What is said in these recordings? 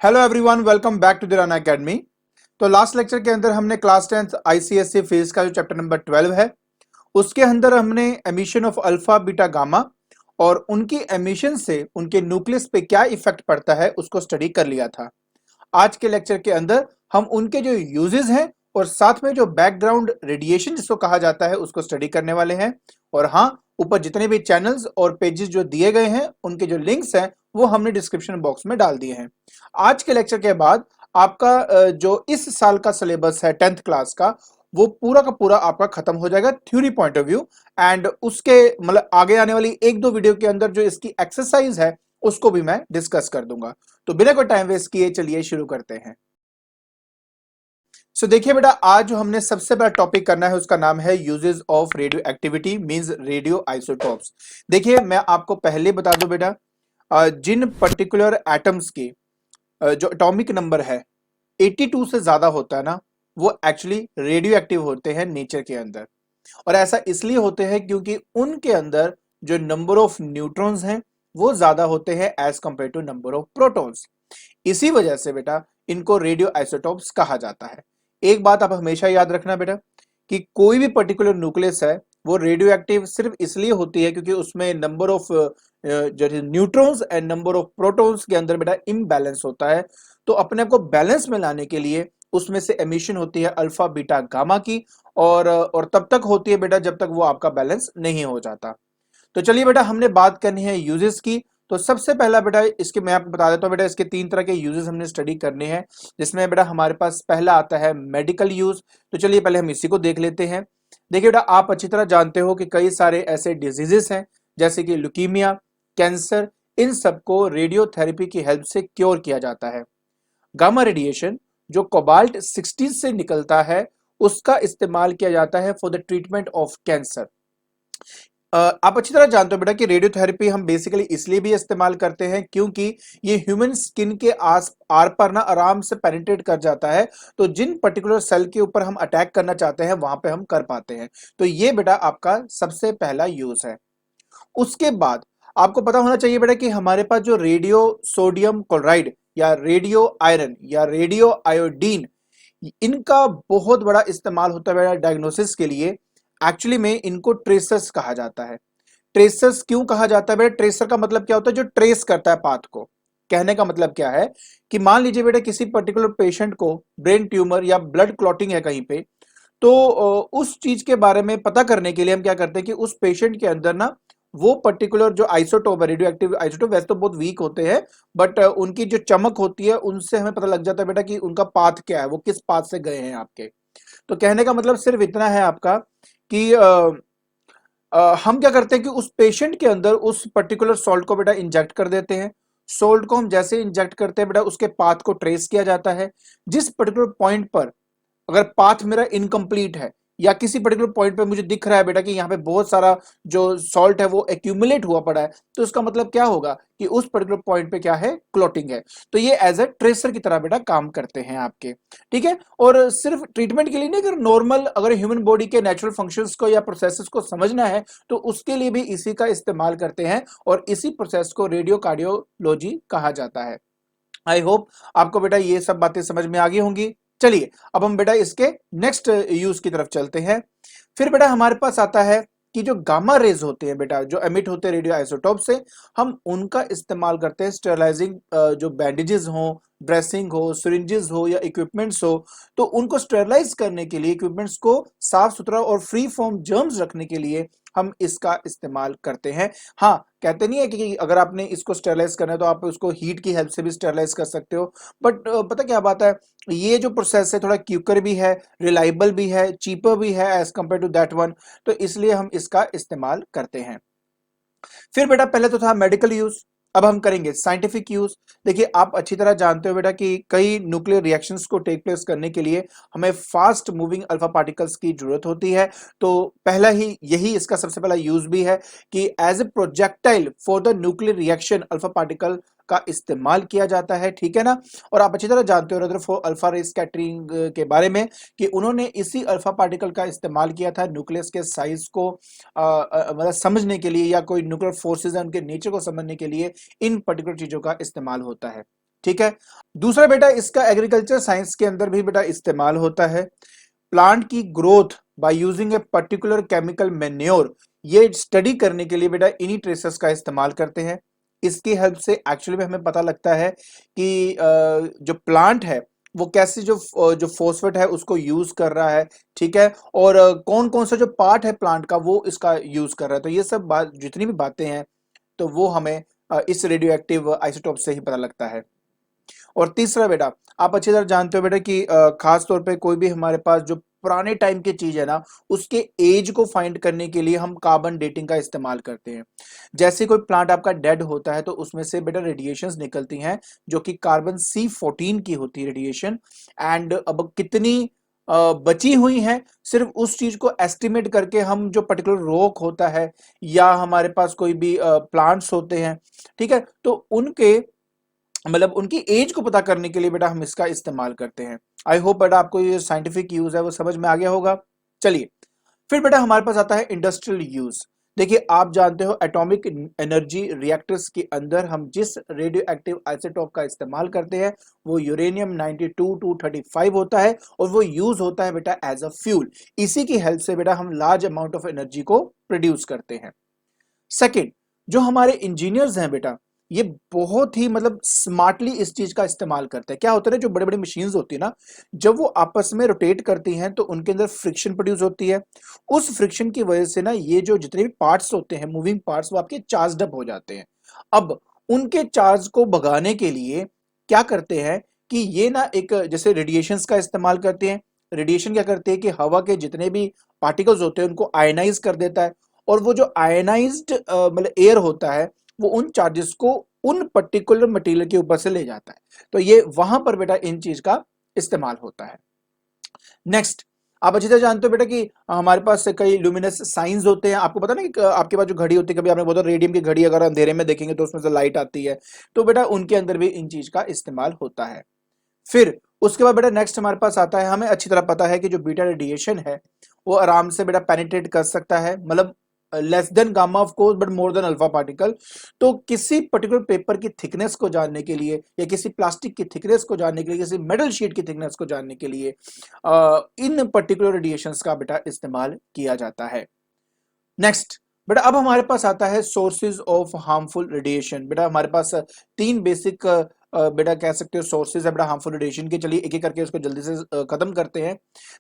Hello everyone, welcome back to the Run Academy. तो last lecture के अंदर हमने क्लास 10th आईसीएसई फिजिक्स का जो चैप्टर नंबर 12 है उसके अंदर हमने emission of alpha beta gamma और उनकी एमिशन से उनके न्यूक्लियस पे क्या इफेक्ट पड़ता है उसको स्टडी कर लिया था। आज के लेक्चर के अंदर हम उनके जो यूजेस हैं और साथ में जो बैकग्राउंड रेडिएशन जिसको कहा जाता है उसको स्टडी करने वाले हैं। और हाँ, ऊपर जितने भी चैनल्स और पेजेस जो दिए गए हैं उनके जो लिंक्स हैं वो हमने डिस्क्रिप्शन बॉक्स में डाल दिए हैं। आज के लेक्चर के बाद आपका जो इस साल का सिलेबस है 10th क्लास का वो पूरा का पूरा आपका खत्म हो जाएगा theory point of view. And उसके मतलब आगे आने वाली एक दो वीडियो के अंदर जो इसकी एक्सरसाइज है उसको भी मैं डिस्कस कर दूंगा। तो बिना कोई टाइम वेस्ट किए चलिए शुरू करते हैं। देखिए बेटा, आज जो हमने सबसे बड़ा टॉपिक करना है उसका नाम है uses of radio activity means radio isotopes. देखिए मैं आपको पहले बता दूं बेटा, जिन पर्टिकुलर एटम्स के जो एटॉमिक नंबर है 82 से ज्यादा होता है ना, वो एक्चुअली रेडियो एक्टिव होते हैं नेचर के अंदर। और ऐसा इसलिए होते हैं क्योंकि उनके अंदर जो नंबर ऑफ न्यूट्रॉन्स हैं वो ज्यादा होते हैं as compared to number of protons. इसी वजह से बेटा इनको रेडियो आइसोटोप्स कहा जाता है। एक बात आप हमेशा याद रखना बेटा कि कोई भी पर्टिकुलर न्यूक्लियस है वो रेडियो एक्टिव सिर्फ इसलिए होती है क्योंकि उसमें नंबर ऑफ जो neutrons and number of protons के अंदर बेटा इम्बैलेंस होता है। तो अपने आप को बैलेंस में लाने के लिए उसमें से एमिशन होती है अल्फा बीटा गामा की, और तब तक होती है बेटा जब तक वो आपका बैलेंस नहीं हो जाता। तो चलिए बेटा, हमने बात करनी है यूजेस की। तो सबसे पहला बेटा इसके मैं आपको बता देता हूँ बेटा, इसके तीन तरह के यूजेस हमने स्टडी करने हैं, जिसमें बेटा हमारे पास पहला आता है मेडिकल यूज। तो चलिए पहले हम इसी को देख लेते हैं। देखिए बेटा, आप अच्छी तरह जानते हो कि कई सारे ऐसे डिजीजेस हैं जैसे कि ल्यूकीमिया, कैंसर, इन सबको रेडियोथेरेपी की हेल्प से क्योर किया जाता है। गामा रेडिएशन जो कोबाल्ट 60 से निकलता है उसका इस्तेमाल किया जाता है for the treatment of cancer. आप अच्छी तरह जानते हो बेटा कि रेडियोथेरेपी हम बेसिकली इसलिए भी इस्तेमाल करते हैं क्योंकि ये ह्यूमन स्किन के आस आर पर ना आराम से पेनिट्रेट कर जाता है। तो जिन पर्टिकुलर सेल के ऊपर हम अटैक करना चाहते हैं वहां पे हम कर पाते हैं। तो ये बेटा आपका सबसे पहला यूज है। उसके बाद आपको पता होना चाहिए बेटा कि हमारे पास जो रेडियो सोडियम क्लोराइड या रेडियो आयरन या रेडियो आयोडीन, इनका बहुत बड़ा इस्तेमाल होता है बेटा डायग्नोसिस के लिए। एक्चुअली में इनको ट्रेसर्स कहा जाता है। ट्रेसर्स क्यों कहा जाता है बेटा? ट्रेसर का मतलब क्या होता है? जो ट्रेस करता है पाथ को। कहने का मतलब क्या है कि मान लीजिए बेटा किसी पर्टिकुलर पेशेंट को ब्रेन ट्यूमर या ब्लड क्लॉटिंग है कहीं पे, तो उस चीज के बारे में पता करने के लिए हम क्या करते हैं कि उस पेशेंट के अंदर ना वो पर्टिकुलर जो आइसोटोप है, रेडियो एक्टिव आइसोटोप वैसे तो बहुत वीक होते हैं, बट उनकी जो चमक होती है उनसे हमें पता लग जाता है बेटा कि उनका पाथ क्या है, वो किस पाथ से गए हैं आपके। तो कहने का मतलब सिर्फ इतना है आपका कि हम क्या करते हैं कि उस पेशेंट के अंदर उस पर्टिकुलर सॉल्ट को बेटा इंजेक्ट कर देते हैं। सॉल्ट को हम जैसे इंजेक्ट करते हैं बेटा उसके पाथ को ट्रेस किया जाता है। जिस पर्टिकुलर पॉइंट पर अगर पाथ मेरा इनकम्प्लीट है या किसी पर्टिकुलर पॉइंट पे मुझे दिख रहा है बेटा कि यहाँ पे बहुत सारा जो सॉल्ट है वो एक्यूमुलेट हुआ पड़ा है, तो इसका मतलब क्या होगा कि उस पर्टिकुलर पॉइंट पे क्या है, क्लॉटिंग है। तो ये एज ए ट्रेसर की तरह बेटा काम करते हैं आपके। ठीक है, और सिर्फ ट्रीटमेंट के लिए नहीं, अगर नॉर्मल अगर ह्यूमन बॉडी के नेचुरल फंक्शंस को या प्रोसेसेस को समझना है तो उसके लिए भी इसी का इस्तेमाल करते हैं, और इसी प्रोसेस को रेडियो कार्डियोलॉजी कहा जाता है। आई होप आपको बेटा ये सब बातें समझ में आ गई होंगी। चलिए अब हम बेटा इसके नेक्स्ट यूज की तरफ चलते हैं। फिर बेटा हमारे पास आता है कि जो गामा रेज होते हैं बेटा, जो एमिट होते हैं रेडियो आइसोटोप से, हम उनका इस्तेमाल करते हैं स्टेरलाइजिंग, जो बैंडेजेस हो, ड्रेसिंग हो, सिरिंजेस हो या इक्विपमेंट्स हो, तो उनको स्टेरलाइज करने के लिए, इक्विपमेंट्स को साफ सुथरा और फ्री फ्रॉम जर्म्स रखने के लिए हम इसका इस्तेमाल करते हैं। हाँ, कहते नहीं है कि अगर आपने इसको स्टेरलाइज करना है तो आप उसको हीट की हेल्प से भी स्टेरलाइज कर सकते हो, बट पता क्या बात है, ये जो प्रोसेस है थोड़ा क्यूकर भी है, रिलायबल भी है, चीपर भी है as compared to that one. तो इसलिए हम इसका इस्तेमाल करते हैं। फिर बेटा पहले तो था मेडिकल यूज, अब हम करेंगे साइंटिफिक यूज। देखिए आप अच्छी तरह जानते हो बेटा कि कई न्यूक्लियर रिएक्शंस को टेक प्लेस करने के लिए हमें फास्ट मूविंग अल्फा पार्टिकल्स की जरूरत होती है। तो पहला ही यही इसका सबसे पहला यूज भी है कि as a projectile for the nuclear reaction alpha particle का इस्तेमाल किया जाता है। ठीक है ना? और आप अच्छी तरह जानते हो रदरफोर्ड अल्फा रे स्कैटरिंग के बारे में कि उन्होंने इसी अल्फा पार्टिकल का इस्तेमाल किया था न्यूक्लियस के साइज को मतलब समझने के लिए, या कोई न्यूक्लियर फोर्सेस है उनके नेचर को समझने के लिए इन पर्टिकुलर चीजों का इस्तेमाल होता है। ठीक है। दूसरा बेटा इसका एग्रीकल्चर साइंस के अंदर भी बेटा इस्तेमाल होता है। प्लांट की growth by using a particular chemical manure, ये स्टडी करने के लिए बेटा इन्हीं ट्रेसेस का इस्तेमाल करते हैं। इसकी हेल्प से एक्चुअली में हमें पता लगता है कि जो प्लांट है वो कैसे जो फॉस्फेट है उसको यूज कर रहा है, ठीक है, और कौन कौन सा जो पार्ट है प्लांट का वो इसका यूज कर रहा है। तो ये सब बात जितनी भी बातें हैं तो वो हमें इस रेडियो एक्टिव आइसोटोप से ही पता लगता है। और तीसरा बेटा, आप अच्छी तरह जानते हो बेटा कि खास तौर पे कोई भी हमारे पास जो पुराने टाइम की चीज है ना, उसके एज को फाइंड करने के लिए हम कार्बन डेटिंग का इस्तेमाल करते हैं। जैसे कोई प्लांट आपका डेड होता है तो उसमें से बेटा रेडिएशंस निकलती हैं जो कि कार्बन C14 की होती है रेडिएशन। एंड अब कितनी बची हुई हैं, सिर्फ उस चीज को एस्टिमेट करके हम जो पर्टिकुलर रॉक होता है या हमारे पास कोई भी प्लांट्स होते हैं, ठीक है, तो उनके मतलब उनकी एज को पता करने के लिए बेटा हम इसका इस्तेमाल करते हैं। आई होप बेटा आपको ये साइंटिफिक यूज है वो समझ में आ गया होगा। चलिए फिर बेटा हमारे पास आता है इंडस्ट्रियल यूज। देखिए आप जानते हो एटॉमिक एनर्जी रिएक्टर्स के अंदर हम जिस रेडियो एक्टिव आइसोटोप का इस्तेमाल करते हैं वो यूरेनियम 92-235 होता है और वो यूज होता है बेटा एज अ फ्यूल। इसी की हेल्प से बेटा हम लार्ज अमाउंट ऑफ एनर्जी को प्रोड्यूस करते हैं। सेकंड, जो हमारे इंजीनियर्स हैं बेटा ये बहुत ही मतलब स्मार्टली इस चीज का इस्तेमाल करते हैं। क्या होता है ना, जो बड़े बड़े मशीन्स होती है ना, जब वो आपस में रोटेट करती हैं तो उनके अंदर फ्रिक्शन प्रोड्यूस होती है। उस फ्रिक्शन की वजह से ना ये जो जितने भी पार्ट्स होते हैं मूविंग पार्ट्स वो आपके चार्ज अप हो जाते हैं। अब उनके चार्ज को भगाने के लिए क्या करते हैं कि ये ना एक जैसे रेडिएशंस का इस्तेमाल करते हैं। रेडिएशन क्या करते हैं कि हवा के जितने भी पार्टिकल्स होते हैं उनको आयनाइज कर देता है और वो जो आयनाइज्ड मतलब एयर होता है वो उन चार्जेस को उन पर्टिकुलर मटेरियल के ऊपर से ले जाता है। तो ये वहां पर बेटा इन चीज का इस्तेमाल होता है। नेक्स्ट, आप अच्छी तरह जानते हो बेटा कि हमारे पास कई लुमिनस साइंस होते हैं। आपको पता ना कि आपके पास जो घड़ी होती है, कभी आपने बोला रेडियम की घड़ी अगर अंधेरे में देखेंगे तो उसमें से लाइट आती है, तो बेटा उनके अंदर भी इन चीज का इस्तेमाल होता है। फिर उसके बाद बेटा नेक्स्ट हमारे पास आता है, हमें अच्छी तरह पता है कि जो बीटा रेडिएशन है वो आराम से बेटा पेनिट्रेट कर सकता है, मतलब less than gamma of course but more than alpha particle. तो किसी पर्टिकुलर पेपर की थिकनेस को जानने के लिए या किसी प्लास्टिक की थिकनेस को जानने के लिए, किसी मेटल शीट की थिकनेस को जानने के लिए इन पर्टिकुलर रेडिएशंस का बेटा इस्तेमाल किया जाता है। नेक्स्ट बेटा अब हमारे पास आता है सोर्सेज ऑफ हार्मफुल रेडिएशन। बेटा हमारे पास तीन बेसिक बेटा कह सकते हो सोर्सेज है बेटा हार्मफुल रेडिएशन के। चलिए एक एक करके उसको जल्दी से खत्म करते हैं।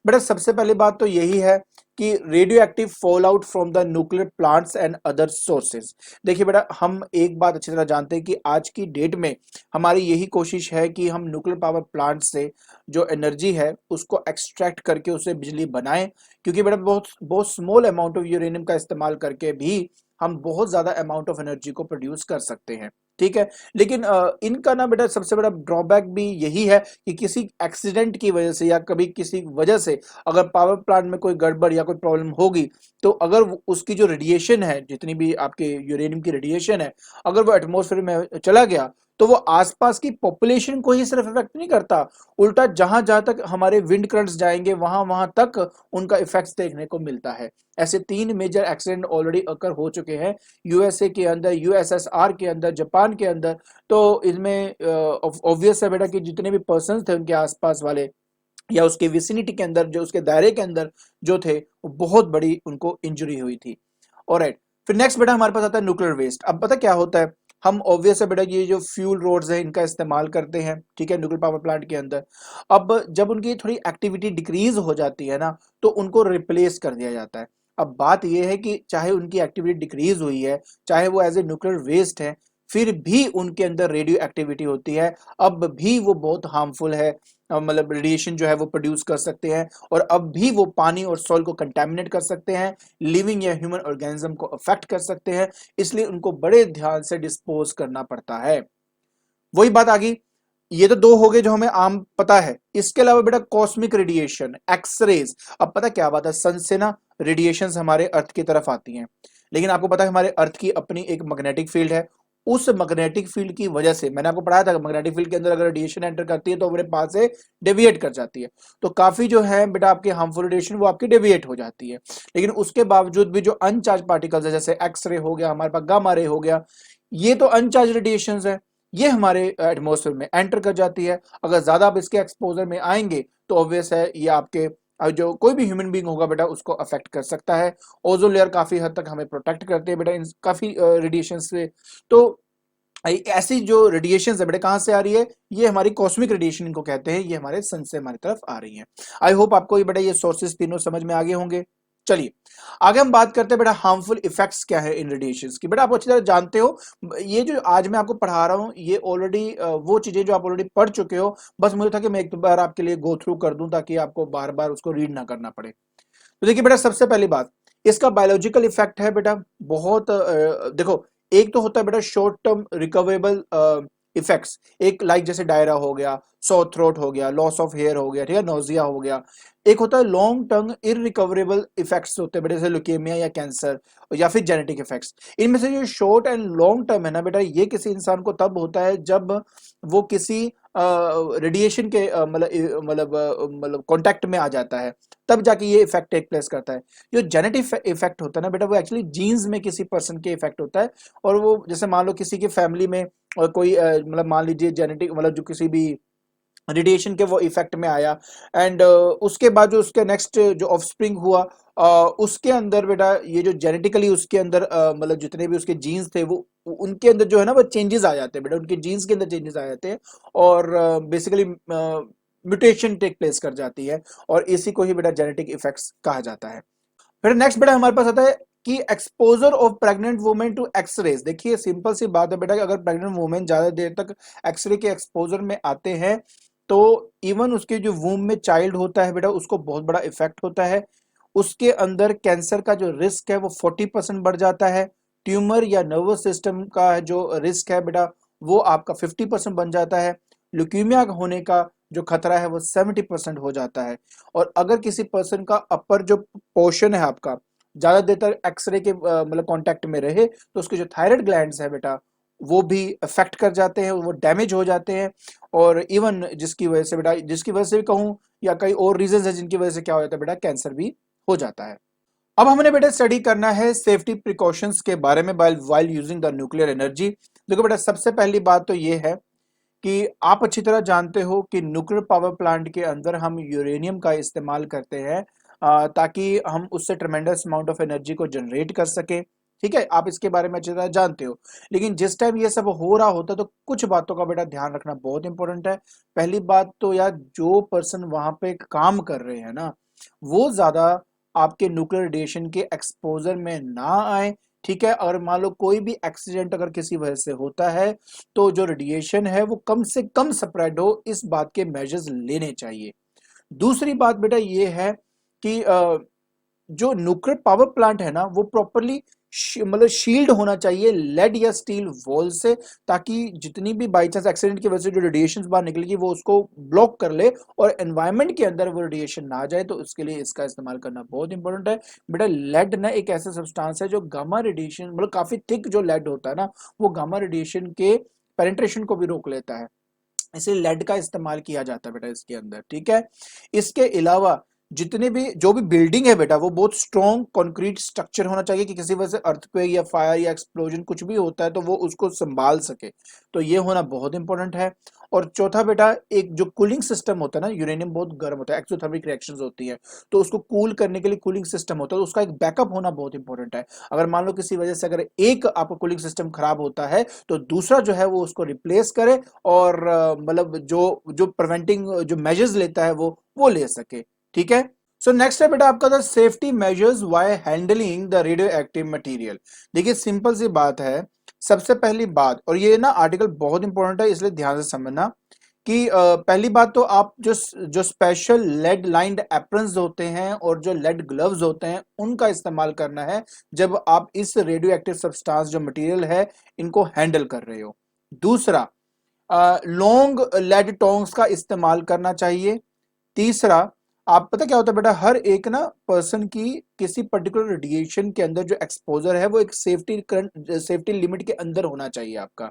बेटा सबसे पहली बात तो यही है कि radio active fall out from the nuclear plants and other sources. देखिए बेटा हम एक बात अच्छी तरह जानते हैं कि आज की डेट में हमारी यही कोशिश है कि हम न्यूक्लियर पावर प्लांट से जो एनर्जी है उसको एक्सट्रैक्ट करके उससे बिजली बनाएं, क्योंकि बेटा बहुत बहुत स्मॉल अमाउंट ऑफ यूरेनियम का इस्तेमाल करके भी हम बहुत ज्यादा अमाउंट ऑफ एनर्जी को प्रोड्यूस कर सकते हैं, ठीक है। लेकिन इनका ना बेटा सबसे बड़ा ड्रॉबैक भी यही है कि किसी एक्सीडेंट की वजह से या कभी किसी वजह से अगर पावर प्लांट में कोई गड़बड़ या कोई प्रॉब्लम होगी तो अगर उसकी जो रेडिएशन है, जितनी भी आपके यूरेनियम की रेडिएशन है, अगर वो एटमॉस्फेयर में चला गया तो वो आसपास की पॉपुलेशन को ही सिर्फ इफेक्ट नहीं करता, उल्टा जहां जहां तक हमारे विंड करंट्स जाएंगे वहां वहां तक उनका इफेक्ट्स देखने को मिलता है। ऐसे 3 मेजर एक्सीडेंट ऑलरेडी अकर हो चुके हैं यूएसए के अंदर, यूएसएसआर के अंदर, जापान के अंदर। तो इसमें ऑब्वियस है बेटा कि जितने भी पर्सन थे उनके आसपास वाले या उसके विसिनिटी के अंदर, जो उसके दायरे के अंदर जो थे, वो बहुत बड़ी उनको इंजरी हुई थी। ऑलराइट, फिर नेक्स्ट बेटा हमारे पास आता है न्यूक्लियर वेस्ट। अब पता क्या होता है, हम ऑब्वियस है बेटा ये जो फ्यूल रोड्स है इनका इस्तेमाल करते हैं, ठीक है, न्यूक्लियर पावर प्लांट के अंदर। अब जब उनकी थोड़ी एक्टिविटी डिक्रीज हो जाती है ना तो उनको रिप्लेस कर दिया जाता है। अब बात यह है कि चाहे उनकी एक्टिविटी डिक्रीज हुई है, चाहे वो एज ए न्यूक्लियर वेस्ट है, फिर भी उनके अंदर रेडियो एक्टिविटी होती है, अब भी वो बहुत हार्मफुल है, मतलब रेडिएशन जो है वो प्रोड्यूस कर सकते हैं और अब भी वो पानी और सॉइल को कंटेमिनेट कर सकते हैं, लिविंग या ह्यूमन ऑर्गेनिज्म को अफेक्ट कर सकते हैं, इसलिए उनको बड़े ध्यान से डिस्पोज करना पड़ता है। वही बात आ गई, ये तो दो हो गए जो हमें आम पता है। इसके अलावा बेटा कॉस्मिक रेडिएशन, एक्सरेज। अब पता क्या बात है, सन से ना रेडिएशंस हमारे अर्थ की तरफ आती हैं, लेकिन आपको पता है हमारे अर्थ की अपनी एक मैग्नेटिक फील्ड है। उस मैग्नेटिक फील्ड की वजह से मैंने आपको पढ़ाया था मैग्नेटिक फील्ड के अंदर अगर रेडिएशन एंटर करती है तो अपने पास से डेविएट कर जाती है। तो काफी जो है बेटा आपके हार्मफुल रेडिएशन वो आपकी डेविएट हो जाती है। लेकिन उसके बावजूद भी जो अनचार्ज पार्टिकल्स है जैसे एक्सरे हो गया, हमारे पास गामा रे हो गया, ये तो अनचार्ज रेडिएशंस है, ये हमारे एटमॉस्फेयर में एंटर कर जाती है। अगर ज्यादा आप इसके एक्सपोजर में आएंगे तो ऑब्वियस है ये आपके जो कोई भी ह्यूमन बीइंग होगा बेटा उसको अफेक्ट कर सकता है। ओजोन लेयर काफी हद तक हमें प्रोटेक्ट करते हैं बेटा इन काफी रेडिएशन से। तो ऐसी जो रेडिएशन है बेटा कहां से आ रही है, ये हमारी कॉस्मिक रेडिएशन इनको कहते हैं, ये हमारे सन से हमारी तरफ आ रही है। आई होप आपको ये बेटा ये सोर्सेस तीनों समझ में आ गए होंगे। चलिए आगे हम बात करते हैं बेटा हार्मफुल इफेक्ट्स क्या है इन रेडिएशंस की। बेटा आप अच्छी तरह जानते हो, ये जो आज मैं आपको पढ़ा रहा हूं ये ऑलरेडी वो चीजें जो आप ऑलरेडी पढ़ चुके हो, बस मुझे था कि मैं एक बार आपके लिए गो थ्रू कर दूं ताकि आपको बार बार उसको रीड ना करना पड़े। तो देखिए बेटा सबसे पहली बात, इसका बायोलॉजिकल इफेक्ट है बेटा बहुत देखो, एक तो होता है बेटा शॉर्ट टर्म रिकवरेबल इफेक्ट्स, एक लाइक जैसे डायरा हो गया, सॉर थ्रोट हो गया, लॉस ऑफ हेयर हो गया, ठीक है, नोजिया हो गया। एक होता है लॉन्ग टर्म इरिकवरेबल इफेक्ट्स होते हैं बेटा जैसे ल्यूकेमिया या कैंसर या फिर जेनेटिक इफेक्ट्स। इनमें से जो शॉर्ट एंड लॉन्ग टर्म है ना बेटा, ये किसी इंसान को तब होता है जब वो किसी रेडिएशन के मतलब कांटेक्ट में आ जाता है, तब जाके ये इफेक्ट टेक प्लेस करता है। जो जेनेटिक इफेक्ट होता है ना बेटा वो एक्चुअली जीन्स में किसी पर्सन के इफेक्ट होता है, और वो जैसे मान लो किसी की फैमिली में और कोई मतलब मान लीजिए जेनेटिक मतलब जो किसी भी रेडिएशन के वो इफेक्ट में आया, एंड उसके बाद जो उसके नेक्स्ट जो ऑफस्प्रिंग हुआ उसके अंदर बेटा ये जो जेनेटिकली उसके अंदर मतलब जितने भी उसके जीन्स थे वो उनके अंदर जो है ना वो चेंजेस आ जाते हैं बेटा, उनके जीन्स के अंदर चेंजेस आ जाते हैं और बेसिकली म्यूटेशन टेक प्लेस कर जाती है, और इसी को ही बेटा जेनेटिक इफेक्ट्स कहा जाता है। फिर नेक्स्ट बेटा हमारे पास आता है कि exposure of pregnant women to X rays. देखिए सिंपल सी बात है बेटा कि अगर प्रेग्नेंट वुमेन ज्यादा देर तक एक्सरे के एक्सपोजर में आते हैं तो इवन उसके जो वूम में चाइल्ड होता है बेटा उसको बहुत बड़ा इफेक्ट होता है। उसके अंदर कैंसर का जो रिस्क है वो 40% बढ़ जाता है। ट्यूमर या नर्वस सिस्टम का जो रिस्क है बेटा वो आपका 50% बन जाता है। ल्यूकीमिया होने का जो खतरा है वो 70% हो जाता है। और अगर किसी पर्सन का अपर जो पोर्शन है आपका ज्यादा देर तक एक्सरे के मतलब कांटेक्ट में रहे तो उसके जो थायराइड ग्लैंड्स है बेटा वो भी अफेक्ट कर जाते हैं, वो डैमेज हो जाते हैं। और इवन जिसकी वजह से बेटा, जिसकी वजह से भी कहूँ या कई और रीजंस है जिनकी वजह से क्या हो जाता है बेटा, कैंसर भी हो जाता है। अब हमने बेटा स्टडी करना है सेफ्टी प्रिकॉशंस के बारे में while using the nuclear energy. देखो बेटा सबसे पहली बात तो ये है कि आप अच्छी तरह जानते हो कि न्यूक्लियर पावर प्लांट के अंदर हम यूरेनियम का इस्तेमाल करते हैं ताकि हम उससे ट्रेमेंडस अमाउंट ऑफ एनर्जी को जनरेट कर सके। ठीक है, आप इसके बारे में अच्छी तरह जानते हो। लेकिन जिस टाइम ये सब हो रहा होता है तो कुछ बातों का बेटा ध्यान रखना बहुत इंपॉर्टेंट है। पहली बात तो यार जो पर्सन वहां पे काम कर रहे हैं ना वो ज्यादा आपके न्यूक्लियर रेडिएशन के एक्सपोजर में ना आए। ठीक है, और मान लो कोई भी एक्सीडेंट अगर किसी वजह से होता है तो जो रेडिएशन है वो कम से कम स्प्रेड हो, इस बात के मेजर्स लेने चाहिए। दूसरी बात बेटा ये है कि जो न्यूक्लियर पावर प्लांट है ना वो प्रॉपरली मतलब शील्ड होना चाहिए लेड या स्टील वॉल से, ताकि जितनी भी बाई चांस एक्सीडेंट की वजह से जो रेडिएशन बाहर निकलेगी वो उसको ब्लॉक कर ले और एनवायरनमेंट के अंदर वो रेडिएशन ना जाए। तो इसके लिए इसका इस्तेमाल करना बहुत इंपॉर्टेंट है बेटा। लेड ना एक ऐसा सब्सटेंस है जो गामा रेडिएशन मतलब काफी थिक जो लेड होता है ना वो गामा रेडिएशन के पेनिट्रेशन को भी रोक लेता है, इसलिए लेड का इस्तेमाल किया जाता है बेटा इसके अंदर। ठीक है, इसके अलावा जितने भी जो भी बिल्डिंग है बेटा वो बहुत स्ट्रॉन्ग कंक्रीट स्ट्रक्चर होना चाहिए कि किसी वजह से अर्थक्वेक या फायर या एक्सप्लोजन कुछ भी होता है तो वो उसको संभाल सके, तो ये होना बहुत इंपॉर्टेंट है। और चौथा बेटा एक जो कूलिंग सिस्टम होता है ना, यूरेनियम बहुत गर्म होता है, एक्सोथर्मिक रिएक्शंस होती है तो उसको कूल करने के लिए कूलिंग सिस्टम होता है, तो उसका एक बैकअप होना बहुत इंपॉर्टेंट है। अगर मान लो किसी वजह से अगर एक आपका कूलिंग सिस्टम खराब होता है तो दूसरा जो है वो उसको रिप्लेस करे और मतलब जो जो प्रिवेंटिंग जो मेजर्स लेता है वो ले सके। ठीक है, सो नेक्स्ट है बेटा आपका the safety measures while handling the radio active material. देखिए सिंपल सी बात है, सबसे पहली बात, और ये ना आर्टिकल बहुत इंपॉर्टेंट है इसलिए ध्यान से समझना कि पहली बात तो आप जो स्पेशल लेड लाइंड एप्रन्स होते हैं और जो लेड ग्लव्स होते हैं उनका इस्तेमाल करना है जब आप इस रेडियो एक्टिव सब्सटेंस जो मटेरियल है इनको हैंडल कर रहे हो। दूसरा, लॉन्ग लेड टोंग्स का इस्तेमाल करना चाहिए। तीसरा, आप पता क्या होता है बेटा, हर एक ना पर्सन की किसी पर्टिकुलर रेडिएशन के अंदर जो एक्सपोजर है वो एक सेफ्टी लिमिट के अंदर होना चाहिए आपका।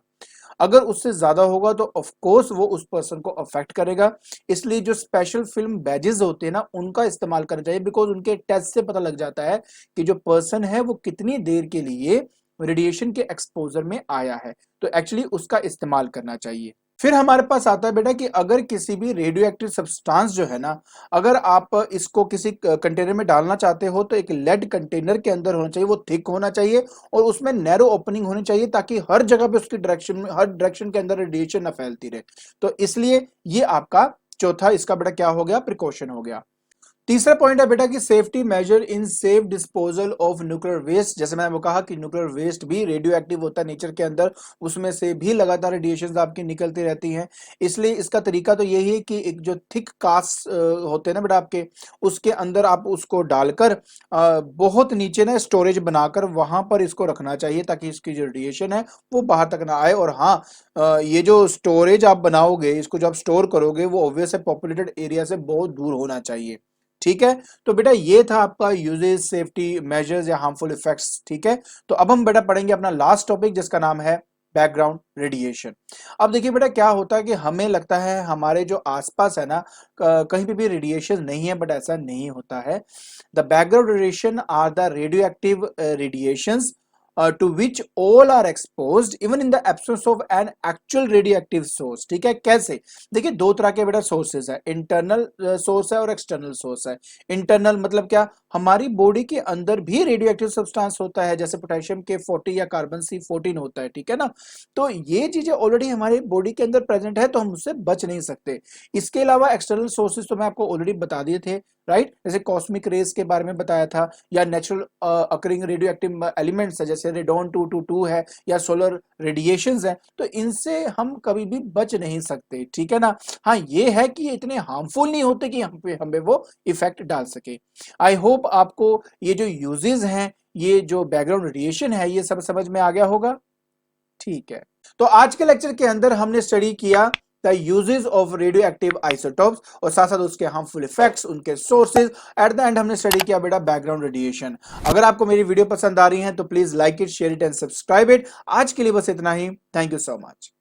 अगर उससे ज्यादा होगा तो ऑफ कोर्स वो उस पर्सन को अफेक्ट करेगा, इसलिए जो स्पेशल फिल्म बैजेस होते हैं ना उनका इस्तेमाल करना चाहिए, बिकॉज उनके टेस्ट से पता लग जाता है कि जो पर्सन है वो कितनी देर के लिए रेडिएशन के एक्सपोजर में आया है, तो एक्चुअली उसका इस्तेमाल करना चाहिए। फिर हमारे पास आता है बेटा कि अगर किसी भी रेडियो एक्टिव सब्सटेंस जो है ना, अगर आप इसको किसी कंटेनर में डालना चाहते हो तो एक लेड कंटेनर के अंदर होना चाहिए, वो थिक होना चाहिए और उसमें नैरो ओपनिंग होनी चाहिए ताकि हर जगह पे उसकी डायरेक्शन में, हर डायरेक्शन के अंदर रेडिएशन ना फैलती रहे। तो इसलिए ये आपका चौथा इसका बेटा क्या हो गया, प्रिकॉशन हो गया। तीसरा पॉइंट है बेटा कि safety measure in safe disposal of nuclear waste. जैसे मैंने वो कहा कि न्यूक्लियर वेस्ट भी रेडियो एक्टिव होता है नेचर के अंदर, उसमें से भी लगातार रेडिएशंस आपकी निकलती रहती हैं। इसलिए इसका तरीका तो यही है कि एक जो थिक कास्ट होते हैं ना बेटा आपके, उसके अंदर आप उसको डालकर बहुत नीचे ना स्टोरेज बनाकर वहां पर इसको रखना चाहिए ताकि इसकी जो रेडिएशन है वो बाहर तक ना आए। और हाँ, ये जो स्टोरेज आप बनाओगे, इसको जो आप स्टोर करोगे, वो ऑब्वियस है पॉपुलेटेड एरिया से बहुत दूर होना चाहिए। ठीक है, तो बेटा ये था आपका यूजेज, सेफ्टी मेजर्स या हार्मफुल इफेक्ट्स। ठीक है, तो अब हम बेटा पढ़ेंगे अपना लास्ट टॉपिक जिसका नाम है बैकग्राउंड रेडिएशन। अब देखिए बेटा क्या होता है कि हमें लगता है हमारे जो आसपास है ना कहीं पे भी रेडिएशन नहीं है, बट ऐसा नहीं होता है। The background radiation are the radio active radiations to which all are exposed even in the absence of an actual radioactive source। ठीक है, कैसे? देखिए दो तरह के बेटा सोर्सेज है, इंटरनल सोर्स है और एक्सटर्नल सोर्स है। इंटरनल मतलब क्या, हमारी बॉडी के अंदर भी रेडियो एक्टिव सब्सटेंस होता है, जैसे पोटेशियम के 40 या कार्बन C14 होता है। ठीक है ना, तो ये चीजें ऑलरेडी हमारी बॉडी के अंदर प्रेजेंट है, तो हम उससे बच नहीं सकते। इसके अलावा एक्सटर्नल सोर्सेज तो मैं आपको ऑलरेडी बता दिए थे, राइट, जैसे कॉस्मिक रेज के बारे में बताया था, या natural occurring radio active elements है जैसे रेडोन 222 है या सोलर रेडिएशंस है, तो इनसे हम कभी भी बच नहीं सकते। ठीक है ना, हाँ ये है कि ये इतने हार्मफुल नहीं होते कि हमें वो इफेक्ट डाल सके। आई होप आपको ये जो यूजेस हैं, ये जो बैकग्राउंड रेडिएशन है, ये सब समझ में आ गया होगा। ठीक है, तो आज के लेक्चर के अंदर हमने स्टडी किया the uses of radio active isotopes और साथ साथ उसके हार्मफुल इफेक्ट्स, उनके सोर्सेज। एट द एंड हमने स्टडी किया बेटा बैकग्राउंड रेडिएशन। अगर आपको मेरी वीडियो पसंद आ रही है तो please like it, share it and subscribe it. आज के लिए बस इतना ही। Thank you so much.